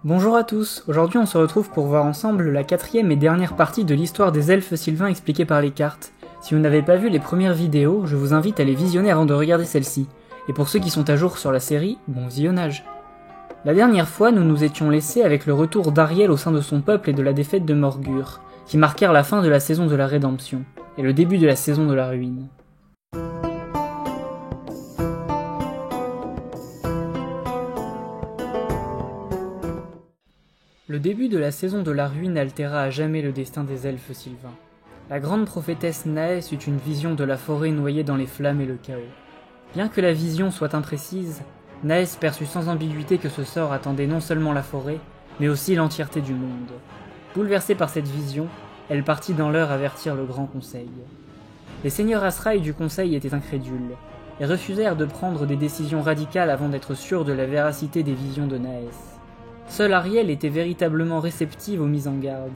Bonjour à tous, aujourd'hui on se retrouve pour voir ensemble la quatrième et dernière partie de l'histoire des elfes sylvains expliquée par les cartes. Si vous n'avez pas vu les premières vidéos, je vous invite à les visionner avant de regarder celle-ci. Et pour ceux qui sont à jour sur la série, bon visionnage. La dernière fois, nous nous étions laissés avec le retour d'Ariel au sein de son peuple et de la défaite de Morgur, qui marquèrent la fin de la saison de la rédemption, et le début de la saison de la ruine. Le début de la saison de la ruine altéra à jamais le destin des elfes sylvains. La grande prophétesse Naès eut une vision de la forêt noyée dans les flammes et le chaos. Bien que la vision soit imprécise, Naès perçut sans ambiguïté que ce sort attendait non seulement la forêt, mais aussi l'entièreté du monde. Bouleversée par cette vision, elle partit dans l'heure avertir le Grand Conseil. Les seigneurs Asraï du Conseil étaient incrédules, et refusèrent de prendre des décisions radicales avant d'être sûrs de la véracité des visions de Naès. Seule Ariel était véritablement réceptive aux mises en garde.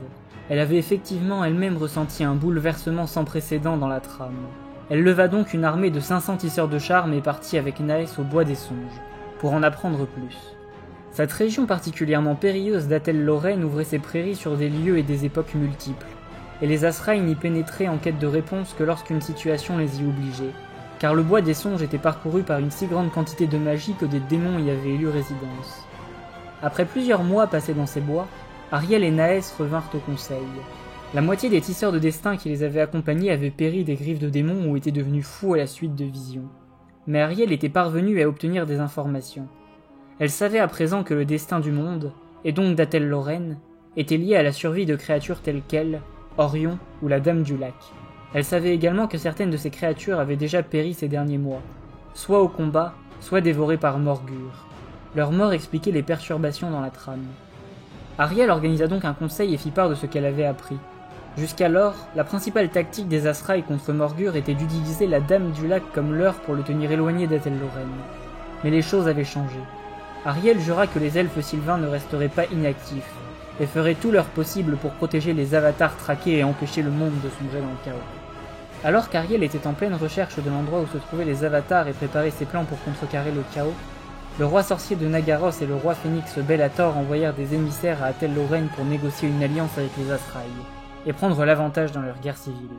Elle avait effectivement elle-même ressenti un bouleversement sans précédent dans la trame. Elle leva donc une armée de 500 tisseurs de charmes et partit avec Naès au bois des songes, pour en apprendre plus. Cette région particulièrement périlleuse d'Atel-Lorraine ouvrait ses prairies sur des lieux et des époques multiples, et les Asraï n'y pénétraient en quête de réponse que lorsqu'une situation les y obligeait, car le bois des songes était parcouru par une si grande quantité de magie que des démons y avaient élu résidence. Après plusieurs mois passés dans ces bois, Ariel et Naès revinrent au conseil. La moitié des tisseurs de destin qui les avaient accompagnés avaient péri des griffes de démons ou étaient devenus fous à la suite de visions. Mais Ariel était parvenue à obtenir des informations. Elle savait à présent que le destin du monde, et donc d'Atel-Lorraine, était lié à la survie de créatures telles qu'elle, Orion ou la Dame du Lac. Elle savait également que certaines de ces créatures avaient déjà péri ces derniers mois, soit au combat, soit dévorées par Morgur. Leur mort expliquait les perturbations dans la trame. Ariel organisa donc un conseil et fit part de ce qu'elle avait appris. Jusqu'alors, la principale tactique des Asraï contre Morgur était d'utiliser la Dame du Lac comme leurre pour le tenir éloigné d'Atel-Lorraine. Mais les choses avaient changé. Ariel jura que les elfes sylvains ne resteraient pas inactifs, et feraient tout leur possible pour protéger les avatars traqués et empêcher le monde de sombrer dans le chaos. Alors qu'Ariel était en pleine recherche de l'endroit où se trouvaient les avatars et préparait ses plans pour contrecarrer le chaos, le roi sorcier de Nagaros et le roi phénix Bellator envoyèrent des émissaires à Atel-Lorraine pour négocier une alliance avec les Asraï, et prendre l'avantage dans leur guerre civile.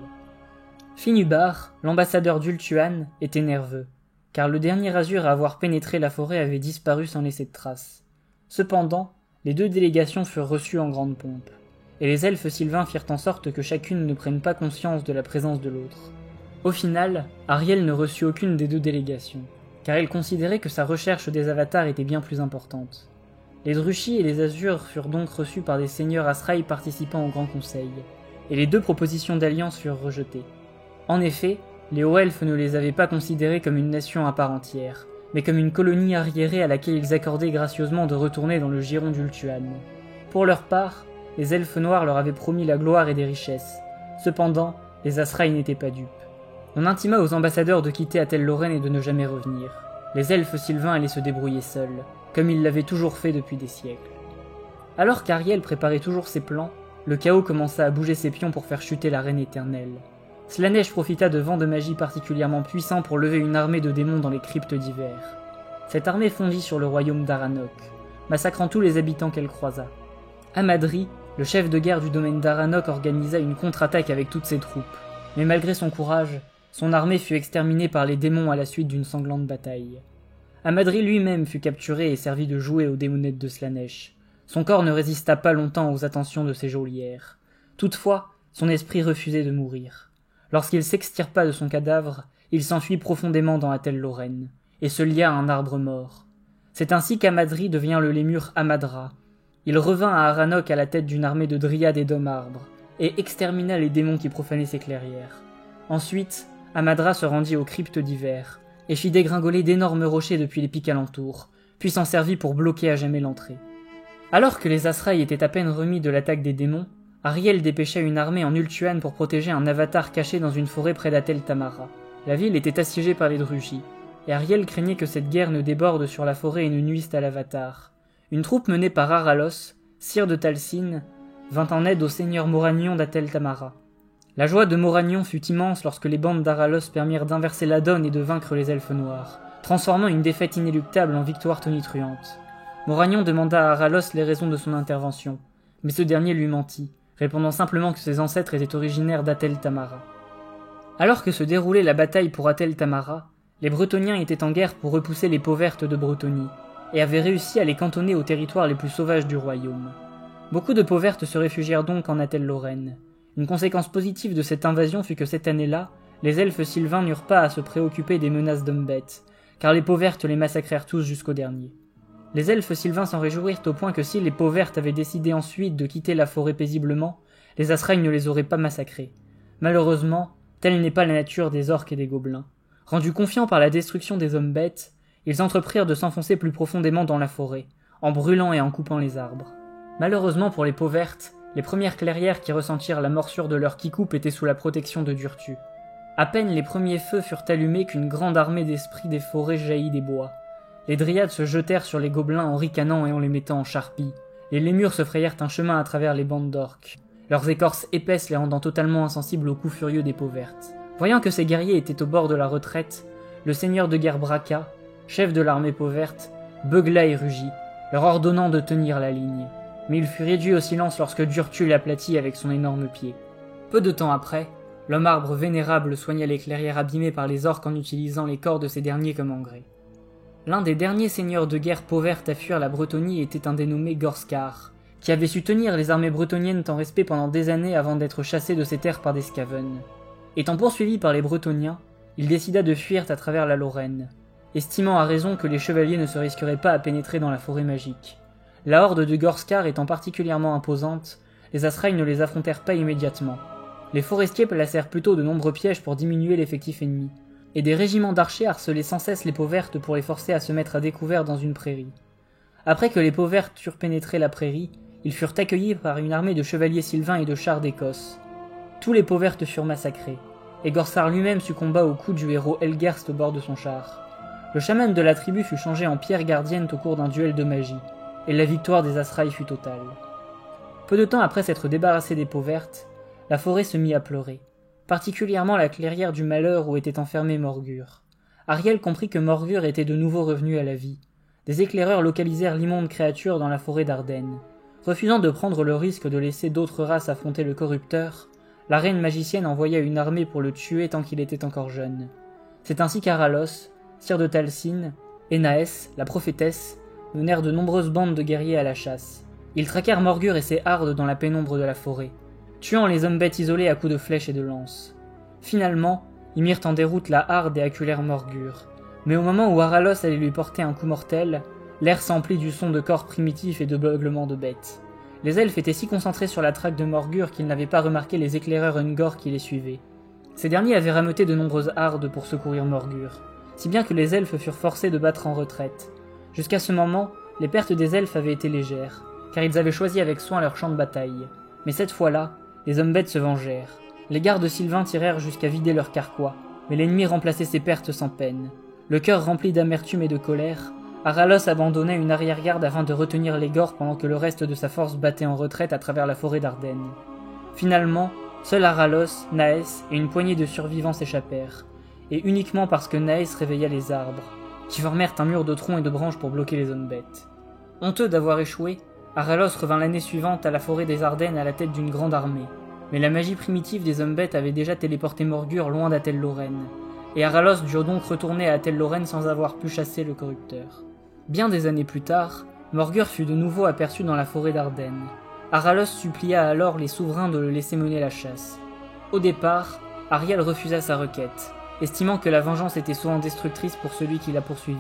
Finubar, l'ambassadeur d'Ultuan, était nerveux, car le dernier Azur à avoir pénétré la forêt avait disparu sans laisser de traces. Cependant, les deux délégations furent reçues en grande pompe, et les elfes sylvains firent en sorte que chacune ne prenne pas conscience de la présence de l'autre. Au final, Ariel ne reçut aucune des deux délégations, car il considérait que sa recherche des avatars était bien plus importante. Les Druchis et les Azurs furent donc reçus par des seigneurs Asraï participant au Grand Conseil, et les deux propositions d'alliance furent rejetées. En effet, les hauts-elfes ne les avaient pas considérés comme une nation à part entière, mais comme une colonie arriérée à laquelle ils accordaient gracieusement de retourner dans le giron d'Ultuan. Pour leur part, les elfes noirs leur avaient promis la gloire et des richesses. Cependant, les Asraï n'étaient pas dupes. On intima aux ambassadeurs de quitter Atel-Lorraine et de ne jamais revenir. Les elfes sylvains allaient se débrouiller seuls, comme ils l'avaient toujours fait depuis des siècles. Alors qu'Ariel préparait toujours ses plans, le chaos commença à bouger ses pions pour faire chuter la reine éternelle. Slanesh profita de vents de magie particulièrement puissants pour lever une armée de démons dans les cryptes d'hiver. Cette armée fondit sur le royaume d'Aranok, massacrant tous les habitants qu'elle croisa. Amadri, le chef de guerre du domaine d'Aranok, organisa une contre-attaque avec toutes ses troupes, mais malgré son courage, son armée fut exterminée par les démons à la suite d'une sanglante bataille. Amadri lui-même fut capturé et servi de jouet aux démonettes de Slanesh. Son corps ne résista pas longtemps aux attentions de ses geôlières. Toutefois, son esprit refusait de mourir. Lorsqu'il s'extirpa de son cadavre, il s'enfuit profondément dans Atel-Lorraine, et se lia à un arbre mort. C'est ainsi qu'Amadri devient le lémur Amadra. Il revint à Aranok à la tête d'une armée de dryades et d'hommes-arbres, et extermina les démons qui profanaient ses clairières. Ensuite, Amadra se rendit aux cryptes d'hiver, et fit dégringoler d'énormes rochers depuis les pics alentours, puis s'en servit pour bloquer à jamais l'entrée. Alors que les Asraï étaient à peine remis de l'attaque des démons, Ariel dépêcha une armée en Ultuan pour protéger un avatar caché dans une forêt près d'Atel-Tamara. La ville était assiégée par les Druchis, et Ariel craignait que cette guerre ne déborde sur la forêt et ne nuise à l'avatar. Une troupe menée par Aralos, sire de Talcine, vint en aide au seigneur Moragnon d'Atel-Tamara. La joie de Moragnon fut immense lorsque les bandes d'Aralos permirent d'inverser la donne et de vaincre les elfes noirs, transformant une défaite inéluctable en victoire tonitruante. Moragnon demanda à Aralos les raisons de son intervention, mais ce dernier lui mentit, répondant simplement que ses ancêtres étaient originaires d'Atel Tamara. Alors que se déroulait la bataille pour Atel Tamara, les Bretoniens étaient en guerre pour repousser les peaux vertes de Bretonie, et avaient réussi à les cantonner aux territoires les plus sauvages du royaume. Beaucoup de peaux vertes se réfugièrent donc en Atel-Lorraine. Une conséquence positive de cette invasion fut que cette année-là, les elfes sylvains n'eurent pas à se préoccuper des menaces d'hommes-bêtes, car les peaux vertes les massacrèrent tous jusqu'au dernier. Les elfes sylvains s'en réjouirent au point que si les peaux vertes avaient décidé ensuite de quitter la forêt paisiblement, les Asraïs ne les auraient pas massacrés. Malheureusement, telle n'est pas la nature des orques et des gobelins. Rendus confiants par la destruction des hommes-bêtes, ils entreprirent de s'enfoncer plus profondément dans la forêt, en brûlant et en coupant les arbres. Malheureusement pour les peaux vertes, les premières clairières qui ressentirent la morsure de leur qui-coupe étaient sous la protection de Durtu. À peine les premiers feux furent allumés qu'une grande armée d'esprits des forêts jaillit des bois. Les dryades se jetèrent sur les gobelins en ricanant et en les mettant en charpie. Les lémures se frayèrent un chemin à travers les bandes d'orques, leurs écorces épaisses les rendant totalement insensibles aux coups furieux des peaux vertes. Voyant que ces guerriers étaient au bord de la retraite, le seigneur de guerre Braca, chef de l'armée peau verte, beugla et rugit, leur ordonnant de tenir la ligne. Mais il fut réduit au silence lorsque Durtu l'aplatit avec son énorme pied. Peu de temps après, l'homme arbre vénérable soigna les clairières abîmées par les orques en utilisant les corps de ces derniers comme engrais. L'un des derniers seigneurs de guerre peau verte à fuir la Bretonie était un dénommé Gorskar, qui avait su tenir les armées bretoniennes en respect pendant des années avant d'être chassé de ses terres par des Skaven. Étant poursuivi par les Bretoniens, il décida de fuir à travers la Lorraine, estimant à raison que les chevaliers ne se risqueraient pas à pénétrer dans la forêt magique. La horde de Gorskar étant particulièrement imposante, les Asraïs ne les affrontèrent pas immédiatement. Les forestiers placèrent plutôt de nombreux pièges pour diminuer l'effectif ennemi, et des régiments d'archers harcelaient sans cesse les peaux vertes pour les forcer à se mettre à découvert dans une prairie. Après que les peaux vertes eurent pénétré la prairie, ils furent accueillis par une armée de chevaliers sylvains et de chars d'Écosse. Tous les peaux vertes furent massacrés, et Gorsar lui-même succomba au coup du héros Elgerst au bord de son char. Le chaman de la tribu fut changé en pierre gardienne au cours d'un duel de magie, et la victoire des Asraïs fut totale. Peu de temps après s'être débarrassé des peaux vertes, la forêt se mit à pleurer, particulièrement la clairière du malheur où était enfermé Morgur. Ariel comprit que Morgur était de nouveau revenu à la vie. Des éclaireurs localisèrent l'immonde créature dans la forêt d'Ardennes. Refusant de prendre le risque de laisser d'autres races affronter le corrupteur, la reine magicienne envoya une armée pour le tuer tant qu'il était encore jeune. C'est ainsi qu'Aralos, sire de Talcine, et Naès, la prophétesse, menèrent de nombreuses bandes de guerriers à la chasse. Ils traquèrent Morgur et ses hardes dans la pénombre de la forêt, tuant les hommes-bêtes isolés à coups de flèches et de lances. Finalement, ils mirent en déroute la harde et acculèrent Morgur. Mais au moment où Aralos allait lui porter un coup mortel, l'air s'emplit du son de corps primitifs et de beuglements de bêtes. Les elfes étaient si concentrés sur la traque de Morgur qu'ils n'avaient pas remarqué les éclaireurs Ungor qui les suivaient. Ces derniers avaient rameuté de nombreuses hardes pour secourir Morgur, si bien que les elfes furent forcés de battre en retraite. Jusqu'à ce moment, les pertes des elfes avaient été légères, car ils avaient choisi avec soin leur champ de bataille. Mais cette fois-là, les hommes-bêtes se vengèrent. Les gardes sylvains tirèrent jusqu'à vider leur carquois, mais l'ennemi remplaçait ces pertes sans peine. Le cœur rempli d'amertume et de colère, Aralos abandonnait une arrière-garde afin de retenir les Gors pendant que le reste de sa force battait en retraite à travers la forêt d'Ardennes. Finalement, seuls Aralos, Naès et une poignée de survivants s'échappèrent, et uniquement parce que Naès réveilla les arbres, qui formèrent un mur de troncs et de branches pour bloquer les hommes-bêtes. Honteux d'avoir échoué, Aralos revint l'année suivante à la forêt des Ardennes à la tête d'une grande armée, mais la magie primitive des hommes-bêtes avait déjà téléporté Morgur loin d'Atel-Lorraine, et Aralos dut donc retourner à Atel-Lorraine sans avoir pu chasser le corrupteur. Bien des années plus tard, Morgur fut de nouveau aperçu dans la forêt d'Ardennes. Aralos supplia alors les souverains de le laisser mener la chasse. Au départ, Ariel refusa sa requête, estimant que la vengeance était souvent destructrice pour celui qui la poursuivit.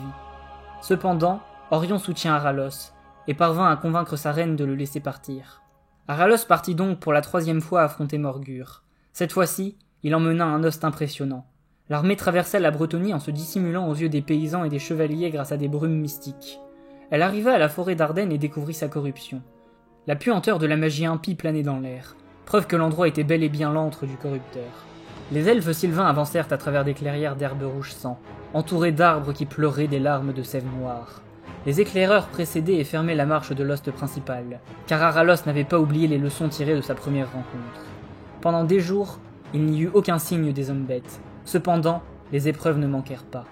Cependant, Orion soutient Aralos, et parvint à convaincre sa reine de le laisser partir. Aralos partit donc pour la 3e fois affronter Morgur. Cette fois-ci, il emmena un host impressionnant. L'armée traversait la Bretonie en se dissimulant aux yeux des paysans et des chevaliers grâce à des brumes mystiques. Elle arriva à la forêt d'Ardennes et découvrit sa corruption. La puanteur de la magie impie planait dans l'air, preuve que l'endroit était bel et bien l'antre du corrupteur. Les elfes sylvains avancèrent à travers des clairières d'herbes rouge sang, entourés d'arbres qui pleuraient des larmes de sève noire. Les éclaireurs précédaient et fermaient la marche de l'host principal, car Aralos n'avait pas oublié les leçons tirées de sa première rencontre. Pendant des jours, il n'y eut aucun signe des hommes-bêtes. Cependant, les épreuves ne manquèrent pas.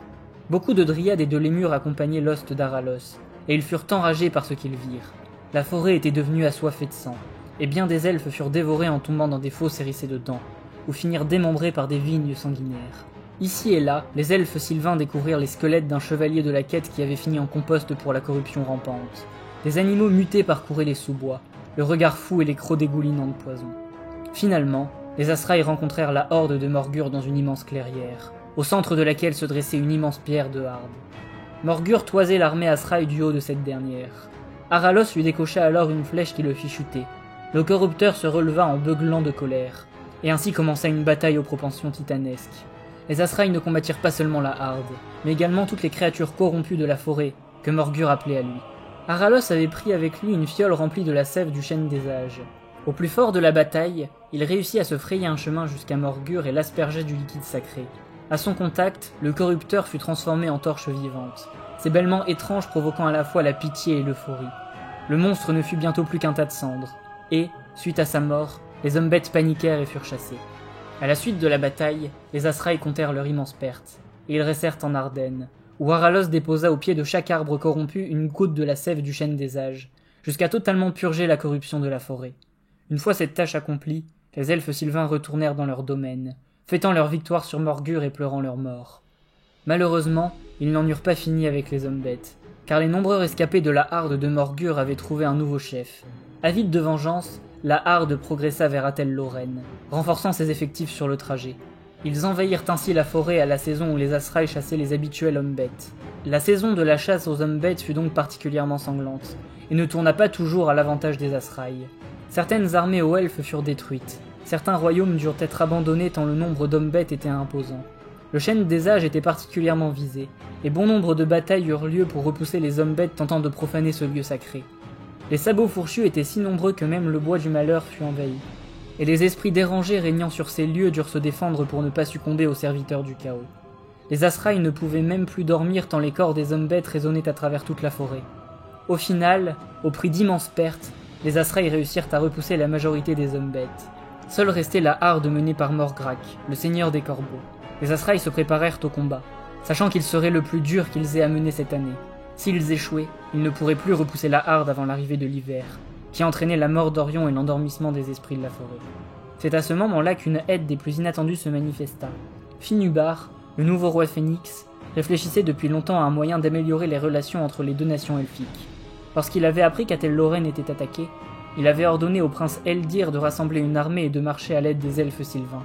Beaucoup de dryades et de lémures accompagnaient l'host d'Aralos, et ils furent enragés par ce qu'ils virent. La forêt était devenue assoiffée de sang, et bien des elfes furent dévorés en tombant dans des fosses hérissées de dents, ou finirent démembrés par des vignes sanguinaires. Ici et là, les elfes sylvains découvrirent les squelettes d'un chevalier de la quête qui avait fini en compost pour la corruption rampante. Des animaux mutés parcouraient les sous-bois, le regard fou et les crocs dégoulinants de poison. Finalement, les Azraï rencontrèrent la horde de Morgur dans une immense clairière, au centre de laquelle se dressait une immense pierre de harde. Morgur toisait l'armée Azraï du haut de cette dernière. Aralos lui décocha alors une flèche qui le fit chuter. Le corrupteur se releva en beuglant de colère, et ainsi commença une bataille aux propensions titanesques. Les Azraï ne combattirent pas seulement la harde, mais également toutes les créatures corrompues de la forêt, que Morgur appelait à lui. Aralos avait pris avec lui une fiole remplie de la sève du chêne des âges. Au plus fort de la bataille, il réussit à se frayer un chemin jusqu'à Morgur et l'aspergeait du liquide sacré. À son contact, le corrupteur fut transformé en torche vivante, ses bêlements étranges provoquant à la fois la pitié et l'euphorie. Le monstre ne fut bientôt plus qu'un tas de cendres, et, suite à sa mort, les hommes bêtes paniquèrent et furent chassés. À la suite de la bataille, les Azraï comptèrent leur immense perte, et ils restèrent en Ardennes, où Aralos déposa au pied de chaque arbre corrompu une goutte de la sève du chêne des âges, jusqu'à totalement purger la corruption de la forêt. Une fois cette tâche accomplie, les elfes sylvains retournèrent dans leur domaine, fêtant leur victoire sur Morgur et pleurant leur mort. Malheureusement, ils n'en eurent pas fini avec les hommes bêtes, car les nombreux rescapés de la harde de Morgur avaient trouvé un nouveau chef. Avide de vengeance, la harde progressa vers Athel-Lorraine, renforçant ses effectifs sur le trajet. Ils envahirent ainsi la forêt à la saison où les Azraï chassaient les habituels hommes bêtes. La saison de la chasse aux hommes bêtes fut donc particulièrement sanglante, et ne tourna pas toujours à l'avantage des Azraï. Certaines armées aux elfes furent détruites, certains royaumes durent être abandonnés tant le nombre d'hommes bêtes était imposant. Le chêne des âges était particulièrement visé, et bon nombre de batailles eurent lieu pour repousser les hommes bêtes tentant de profaner ce lieu sacré. Les sabots fourchus étaient si nombreux que même le bois du malheur fut envahi, et les esprits dérangés régnant sur ces lieux durent se défendre pour ne pas succomber aux serviteurs du chaos. Les Azraï ne pouvaient même plus dormir tant les corps des hommes bêtes résonnaient à travers toute la forêt. Au final, au prix d'immenses pertes, les Azraï réussirent à repousser la majorité des hommes bêtes. Seule restait la harde menée par Morgrak, le seigneur des corbeaux. Les Azraï se préparèrent au combat, sachant qu'il serait le plus dur qu'ils aient à mener cette année. S'ils échouaient, ils ne pourraient plus repousser la harde avant l'arrivée de l'hiver, qui entraînait la mort d'Orion et l'endormissement des esprits de la forêt. C'est à ce moment-là qu'une aide des plus inattendues se manifesta. Finubar, le nouveau roi Phénix, réfléchissait depuis longtemps à un moyen d'améliorer les relations entre les deux nations elfiques. Lorsqu'il avait appris qu'Athel-Lorraine était attaquée, il avait ordonné au prince Eldir de rassembler une armée et de marcher à l'aide des elfes sylvains.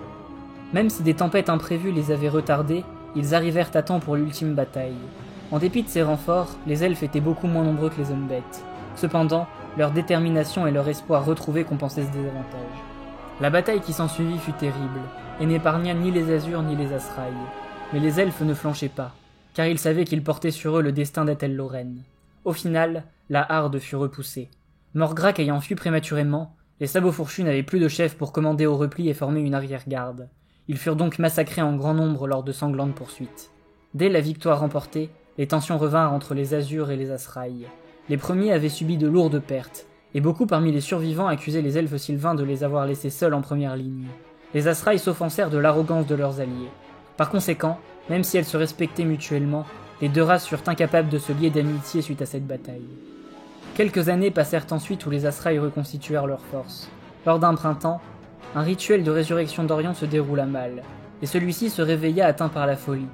Même si des tempêtes imprévues les avaient retardés, ils arrivèrent à temps pour l'ultime bataille. En dépit de ces renforts, les elfes étaient beaucoup moins nombreux que les hommes bêtes. Cependant, leur détermination et leur espoir retrouvé compensaient ce désavantage. La bataille qui s'ensuivit fut terrible, et n'épargna ni les Azurs ni les Azraï. Mais les elfes ne flanchaient pas, car ils savaient qu'ils portaient sur eux le destin d'Athel-Lorraine. Au final, la harde fut repoussée. Morgrak ayant fui prématurément, les sabots fourchus n'avaient plus de chef pour commander au repli et former une arrière-garde. Ils furent donc massacrés en grand nombre lors de sanglantes poursuites. Dès la victoire remportée, les tensions revinrent entre les Azurs et les Azraï. Les premiers avaient subi de lourdes pertes, et beaucoup parmi les survivants accusaient les elfes sylvains de les avoir laissés seuls en première ligne. Les Azraï s'offensèrent de l'arrogance de leurs alliés. Par conséquent, même si elles se respectaient mutuellement, les deux races furent incapables de se lier d'amitié suite à cette bataille. Quelques années passèrent ensuite où les Azraï reconstituèrent leurs forces. Lors d'un printemps, un rituel de résurrection d'Orion se déroula mal, et celui-ci se réveilla atteint par la folie.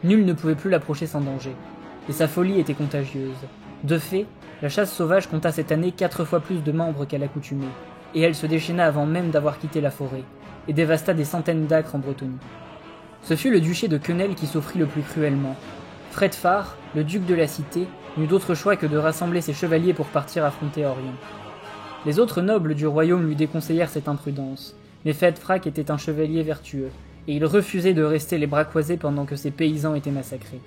Nul ne pouvait plus l'approcher sans danger, et sa folie était contagieuse. De fait, la chasse sauvage compta cette année 4 fois plus de membres qu'à l'accoutumée, et elle se déchaîna avant même d'avoir quitté la forêt, et dévasta des centaines d'acres en Bretonie. Ce fut le duché de Quenel qui souffrit le plus cruellement. Fredfar, le duc de la cité, n'eut d'autre choix que de rassembler ses chevaliers pour partir affronter Orion. Les autres nobles du royaume lui déconseillèrent cette imprudence, mais Fredfrak était un chevalier vertueux, et il refusait de rester les bras croisés pendant que ses paysans étaient massacrés.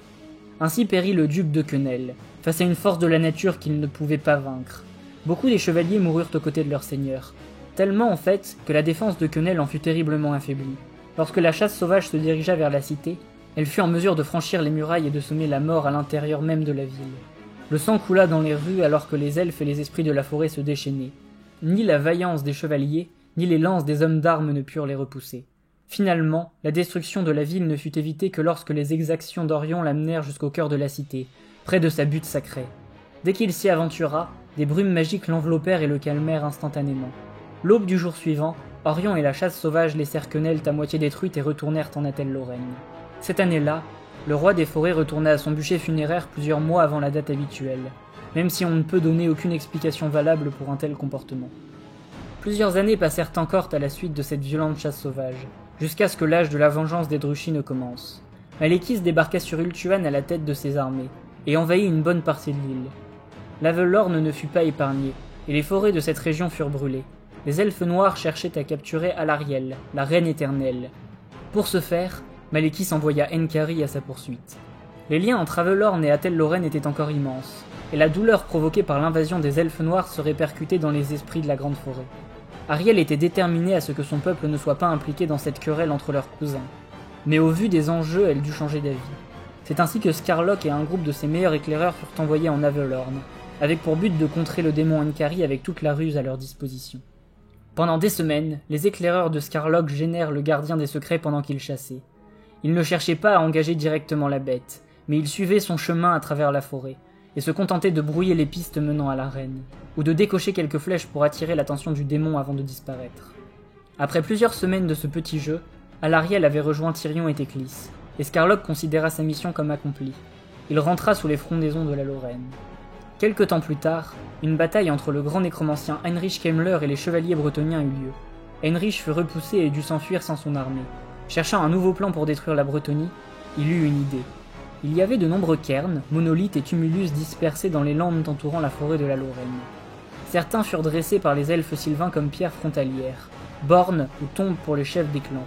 Ainsi périt le duc de Quenel, face à une force de la nature qu'il ne pouvait pas vaincre. Beaucoup des chevaliers moururent aux côtés de leur seigneur, tellement en fait que la défense de Quenel en fut terriblement affaiblie. Lorsque la chasse sauvage se dirigea vers la cité, elle fut en mesure de franchir les murailles et de semer la mort à l'intérieur même de la ville. Le sang coula dans les rues alors que les elfes et les esprits de la forêt se déchaînaient. Ni la vaillance des chevaliers, ni les lances des hommes d'armes ne purent les repousser. Finalement, la destruction de la ville ne fut évitée que lorsque les exactions d'Orion l'amenèrent jusqu'au cœur de la cité, près de sa butte sacrée. Dès qu'il s'y aventura, des brumes magiques l'enveloppèrent et le calmèrent instantanément. L'aube du jour suivant, Orion et la chasse sauvage laissèrent Quenelt à moitié détruite et retournèrent en Atelle-Lorraine. Cette année-là, le roi des forêts retourna à son bûcher funéraire plusieurs mois avant la date habituelle, même si on ne peut donner aucune explication valable pour un tel comportement. Plusieurs années passèrent encore à la suite de cette violente chasse sauvage, jusqu'à ce que l'âge de la vengeance des Druchis ne commence. Malekith débarqua sur Ultuan à la tête de ses armées, et envahit une bonne partie de l'île. L'Avelorn ne fut pas épargnée, et les forêts de cette région furent brûlées. Les elfes noirs cherchaient à capturer Alarielle, la reine éternelle. Pour ce faire, Malekith envoya Enkari à sa poursuite. Les liens entre Avelorn et Atelle-Lorraine étaient encore immenses, et la douleur provoquée par l'invasion des elfes noirs se répercutait dans les esprits de la grande forêt. Ariel était déterminée à ce que son peuple ne soit pas impliqué dans cette querelle entre leurs cousins. Mais au vu des enjeux, elle dut changer d'avis. C'est ainsi que Scarlock et un groupe de ses meilleurs éclaireurs furent envoyés en Avelorn, avec pour but de contrer le démon Enkari avec toute la ruse à leur disposition. Pendant des semaines, les éclaireurs de Scarlock gênèrent le gardien des secrets pendant qu'il chassait. Ils ne cherchaient pas à engager directement la bête, mais ils suivaient son chemin à travers la forêt, et se contentaient de brouiller les pistes menant à la reine, ou de décocher quelques flèches pour attirer l'attention du démon avant de disparaître. Après plusieurs semaines de ce petit jeu, Alarielle avait rejoint Tyrion et Teclis, et Scarlock considéra sa mission comme accomplie. Il rentra sous les frondaisons de la Lorraine. Quelque temps plus tard, une bataille entre le grand nécromancien Heinrich Kemmler et les chevaliers bretoniens eut lieu. Heinrich fut repoussé et dut s'enfuir sans son armée. Cherchant un nouveau plan pour détruire la Bretonie, il eut une idée. Il y avait de nombreux cairns, monolithes et tumulus dispersés dans les landes entourant la forêt de la Lorraine. Certains furent dressés par les elfes sylvains comme pierres frontalières, bornes ou tombes pour les chefs des clans.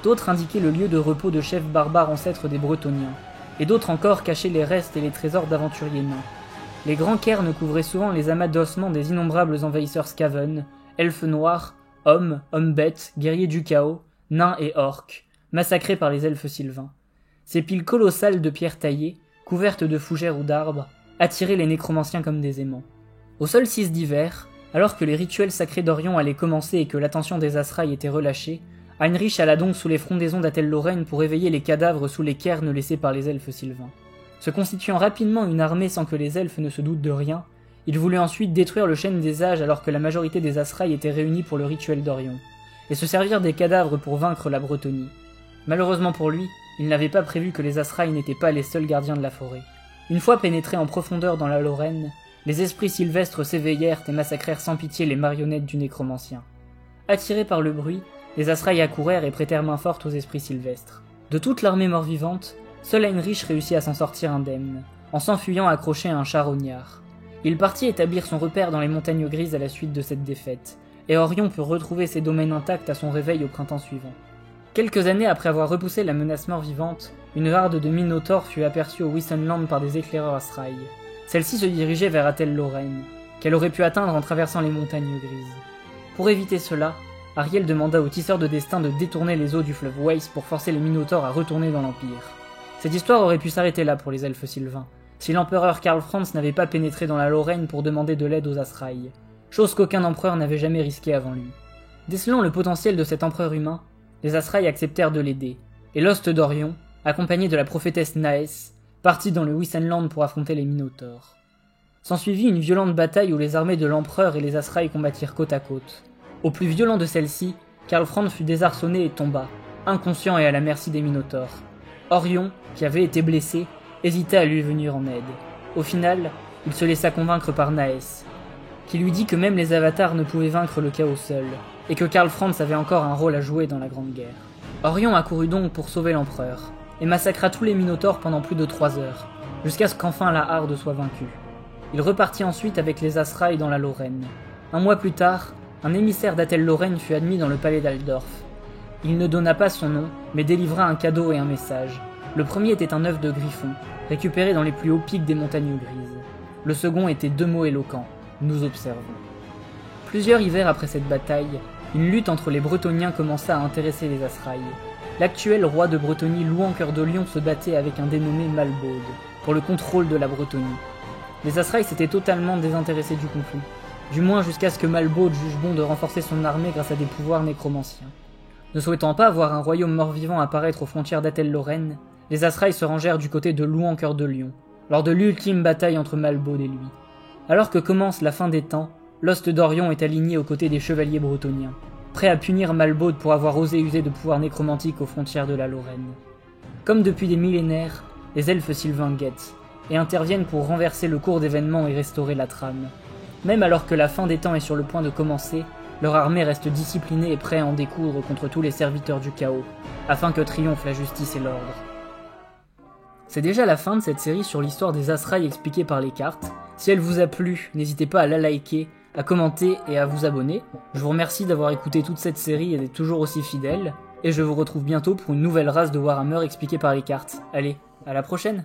D'autres indiquaient le lieu de repos de chefs barbares ancêtres des Bretoniens, et d'autres encore cachaient les restes et les trésors d'aventuriers nains. Les grands cairns couvraient souvent les amas d'ossements des innombrables envahisseurs Skaven, elfes noirs, hommes-bêtes, guerriers du chaos, nains et orques, massacrés par les elfes sylvains. Ces piles colossales de pierres taillées, couvertes de fougères ou d'arbres, attiraient les nécromanciens comme des aimants. Au solstice d'hiver, alors que les rituels sacrés d'Orion allaient commencer et que l'attention des Asraï était relâchée, Heinrich alla donc sous les frondaisons d'Atelle-Lorraine pour éveiller les cadavres sous les cairns laissés par les elfes sylvains. Se constituant rapidement une armée sans que les elfes ne se doutent de rien, il voulut ensuite détruire le chêne des âges alors que la majorité des Asraï étaient réunis pour le rituel d'Orion, et se servir des cadavres pour vaincre la Bretonie. Malheureusement pour lui, il n'avait pas prévu que les Asraï n'étaient pas les seuls gardiens de la forêt. Une fois pénétrés en profondeur dans la Lorraine, les esprits sylvestres s'éveillèrent et massacrèrent sans pitié les marionnettes du nécromancien. Attirés par le bruit, les Asraï accourèrent et prêtèrent main forte aux esprits sylvestres. De toute l'armée mort-vivante, seul Heinrich réussit à s'en sortir indemne, en s'enfuyant accroché à un charognard. Il partit établir son repère dans les montagnes grises à la suite de cette défaite, et Orion put retrouver ses domaines intacts à son réveil au printemps suivant. Quelques années après avoir repoussé la menace mort-vivante, une harde de minotaures fut aperçue au Wissenland par des éclaireurs Asraï. Celle-ci se dirigeait vers Atelle-Lorraine, qu'elle aurait pu atteindre en traversant les montagnes grises. Pour éviter cela, Ariel demanda aux tisseurs de destin de détourner les eaux du fleuve Weiss pour forcer les minotaures à retourner dans l'Empire. Cette histoire aurait pu s'arrêter là pour les elfes sylvains, si l'empereur Karl Franz n'avait pas pénétré dans la Lorraine pour demander de l'aide aux Asraï, chose qu'aucun empereur n'avait jamais risquée avant lui. Décelant le potentiel de cet empereur humain, les Asraï acceptèrent de l'aider, et l'Host d'Orion, accompagné de la prophétesse Naès, partit dans le Wissenland pour affronter les minotaures. S'ensuivit une violente bataille où les armées de l'empereur et les Asraï combattirent côte à côte. Au plus violent de celle-ci, Karl Franz fut désarçonné et tomba, inconscient et à la merci des minotaures. Orion, qui avait été blessé, hésita à lui venir en aide. Au final, il se laissa convaincre par Naès, qui lui dit que même les avatars ne pouvaient vaincre le chaos seuls, et que Karl Franz avait encore un rôle à jouer dans la Grande Guerre. Orion accourut donc pour sauver l'empereur, et massacra tous les minotaures pendant plus de 3 heures, jusqu'à ce qu'enfin la harde soit vaincue. Il repartit ensuite avec les Asraï dans la Lorraine. Un mois plus tard, un émissaire d'Atelle-Lorraine fut admis dans le palais d'Aldorf. Il ne donna pas son nom, mais délivra un cadeau et un message. Le premier était un œuf de griffon, récupéré dans les plus hauts pics des montagnes grises. Le second était 2 mots éloquents. Nous observons. Plusieurs hivers après cette bataille, une lutte entre les Bretoniens commença à intéresser les Asraï. L'actuel roi de Bretonie, Louan Cœur de Lion, se battait avec un dénommé Malbaude, pour le contrôle de la Bretonie. Les Asraï s'étaient totalement désintéressés du conflit, du moins jusqu'à ce que Malbaude juge bon de renforcer son armée grâce à des pouvoirs nécromanciens. Ne souhaitant pas voir un royaume mort-vivant apparaître aux frontières d'Atelle-Lorraine, les Asraï se rangèrent du côté de Louan Cœur de Lion, lors de l'ultime bataille entre Malbaude et lui. Alors que commence la fin des temps, l'Host d'Orion est aligné aux côtés des chevaliers bretoniens, prêt à punir Malbaude pour avoir osé user de pouvoirs nécromantiques aux frontières de la Lorraine. Comme depuis des millénaires, les elfes sylvains guettent, et interviennent pour renverser le cours d'événements et restaurer la trame. Même alors que la fin des temps est sur le point de commencer, leur armée reste disciplinée et prête à en découdre contre tous les serviteurs du chaos, afin que triomphe la justice et l'ordre. C'est déjà la fin de cette série sur l'histoire des Azraï expliquée par les cartes. Si elle vous a plu, n'hésitez pas à la liker, à commenter et à vous abonner. Je vous remercie d'avoir écouté toute cette série et d'être toujours aussi fidèle, et je vous retrouve bientôt pour une nouvelle race de Warhammer expliquée par les cartes. Allez, à la prochaine!